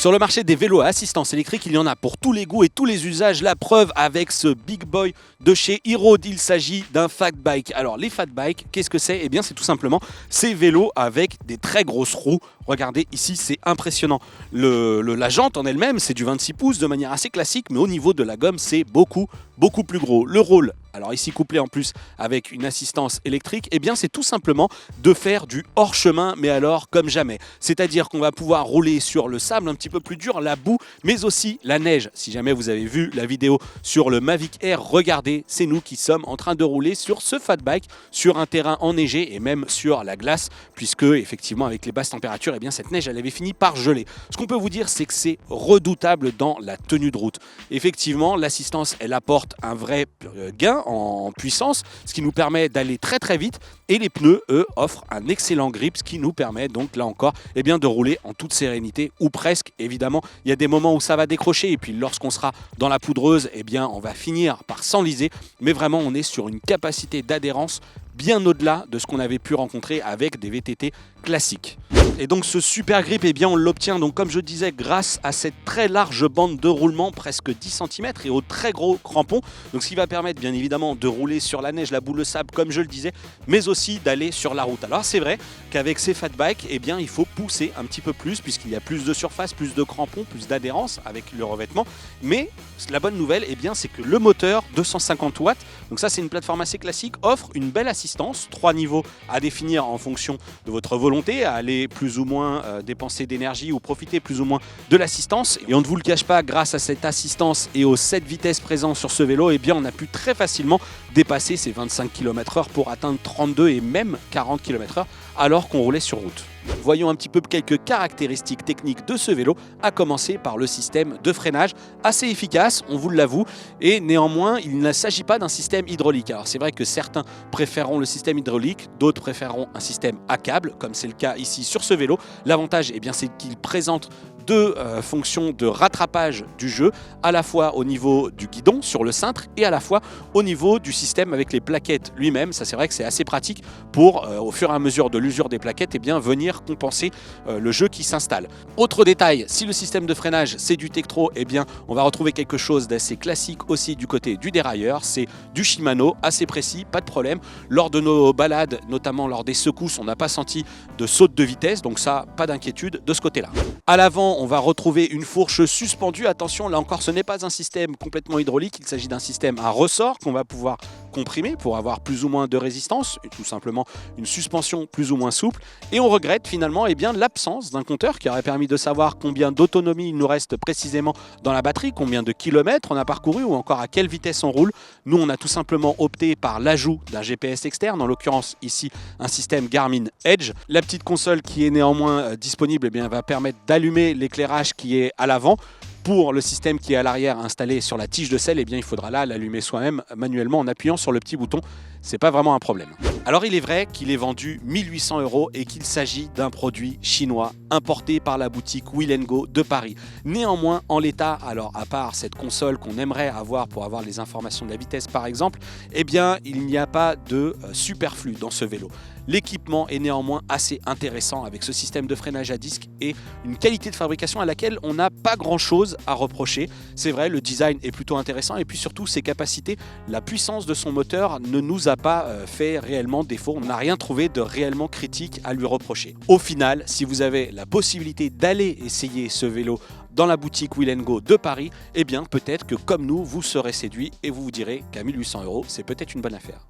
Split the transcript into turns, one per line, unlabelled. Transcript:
Sur le marché des vélos à assistance électrique, il y en a pour tous les goûts et tous les usages. La preuve avec ce Big Boy de chez E-Road, il s'agit d'un fat bike. Alors les fat bikes, qu'est-ce que c'est? Eh bien c'est tout simplement ces vélos avec des très grosses roues. Regardez ici, c'est impressionnant. La jante en elle-même, c'est du 26 pouces de manière assez classique, mais au niveau de la gomme, c'est beaucoup plus gros. Le rôle, alors ici couplé en plus avec une assistance électrique, eh bien c'est tout simplement de faire du hors-chemin, mais alors comme jamais. C'est-à-dire qu'on va pouvoir rouler sur le sable un petit peu plus dur, la boue, mais aussi la neige. Si jamais vous avez vu la vidéo sur le Mavic Air, regardez, c'est nous qui sommes en train de rouler sur ce fat bike, sur un terrain enneigé et même sur la glace, puisque effectivement avec les basses températures, eh bien cette neige elle avait fini par geler. Ce qu'on peut vous dire, c'est que c'est redoutable dans la tenue de route. Effectivement, l'assistance elle apporte un vrai gain en puissance, ce qui nous permet d'aller très vite, et les pneus eux offrent un excellent grip, ce qui nous permet donc là encore eh bien, de rouler en toute sérénité ou presque. Évidemment, il y a des moments où ça va décrocher et puis lorsqu'on sera dans la poudreuse, eh bien on va finir par s'enliser, mais vraiment on est sur une capacité d'adhérence bien au-delà de ce qu'on avait pu rencontrer avec des VTT classiques. Et donc ce super grip, eh bien on l'obtient donc comme je disais grâce à cette très large bande de roulement, presque 10 cm, et au très gros crampon. Donc ce qui va permettre bien évidemment de rouler sur la neige, la boue, le sable comme je le disais, mais aussi d'aller sur la route. Alors c'est vrai qu'avec ces fat bikes, eh bien il faut pousser un petit peu plus puisqu'il y a plus de surface, plus de crampons, plus d'adhérence avec le revêtement. Mais la bonne nouvelle, eh bien c'est que le moteur 250 watts, donc ça c'est une plateforme assez classique, offre une belle assistance, 3 niveaux à définir en fonction de votre volonté à aller plus ou moins dépenser d'énergie ou profiter plus ou moins de l'assistance. Et on ne vous le cache pas, grâce à cette assistance et aux 7 vitesses présentes sur ce vélo, eh bien on a pu très facilement dépasser ces 25 km/h pour atteindre 32 et même 40 km/h alors qu'on roulait sur route. Voyons un petit peu quelques caractéristiques techniques de ce vélo, à commencer par le système de freinage, assez efficace, on vous l'avoue, et néanmoins il ne s'agit pas d'un système hydraulique. Alors c'est vrai que certains préféreront le système hydraulique, d'autres préféreront un système à câble, comme c'est le cas ici sur ce vélo. L'avantage, eh bien, c'est qu'il présente deux fonctions de rattrapage du jeu, à la fois au niveau du guidon sur le cintre et à la fois au niveau du système avec les plaquettes lui-même. Ça c'est vrai que c'est assez pratique pour au fur et à mesure de l'usure des plaquettes eh bien, venir compenser le jeu qui s'installe. Autre détail, si le système de freinage c'est du Tektro, eh bien on va retrouver quelque chose d'assez classique aussi du côté du dérailleur, c'est du Shimano, assez précis, pas de problème. Lors de nos balades, notamment lors des secousses, on n'a pas senti de saute de vitesse, donc ça, pas d'inquiétude de ce côté-là. À l'avant, on va retrouver une fourche suspendue. Attention, là encore, ce n'est pas un système complètement hydraulique. Il s'agit d'un système à ressort qu'on va pouvoir comprimer pour avoir plus ou moins de résistance, et tout simplement une suspension plus ou moins souple. Et on regrette finalement eh bien, l'absence d'un compteur qui aurait permis de savoir combien d'autonomie il nous reste précisément dans la batterie, combien de kilomètres on a parcouru ou encore à quelle vitesse on roule. Nous, on a tout simplement opté par l'ajout d'un GPS externe, en l'occurrence ici un système Garmin Edge. La petite console qui est néanmoins disponible eh bien, va permettre d'allumer l'éclairage qui est à l'avant. Pour le système qui est à l'arrière installé sur la tige de selle, eh bien, il faudra là l'allumer soi-même manuellement en appuyant sur le petit bouton. C'est pas vraiment un problème. Alors il est vrai qu'il est vendu 1800 € et qu'il s'agit d'un produit chinois importé par la boutique Wheel & Go de Paris. Néanmoins, en l'état, alors à part cette console qu'on aimerait avoir pour avoir les informations de la vitesse par exemple, eh bien il n'y a pas de superflu dans ce vélo. L'équipement est néanmoins assez intéressant avec ce système de freinage à disque et une qualité de fabrication à laquelle on n'a pas grand chose à reprocher. C'est vrai, le design est plutôt intéressant et puis surtout ses capacités, la puissance de son moteur ne nous a pas fait réellement défaut. On n'a rien trouvé de réellement critique à lui reprocher. Au final, si vous avez la possibilité d'aller essayer ce vélo dans la boutique Wheel & Go de Paris, eh bien peut-être que comme nous, vous serez séduit et vous vous direz qu'à 1800 €, c'est peut-être une bonne affaire.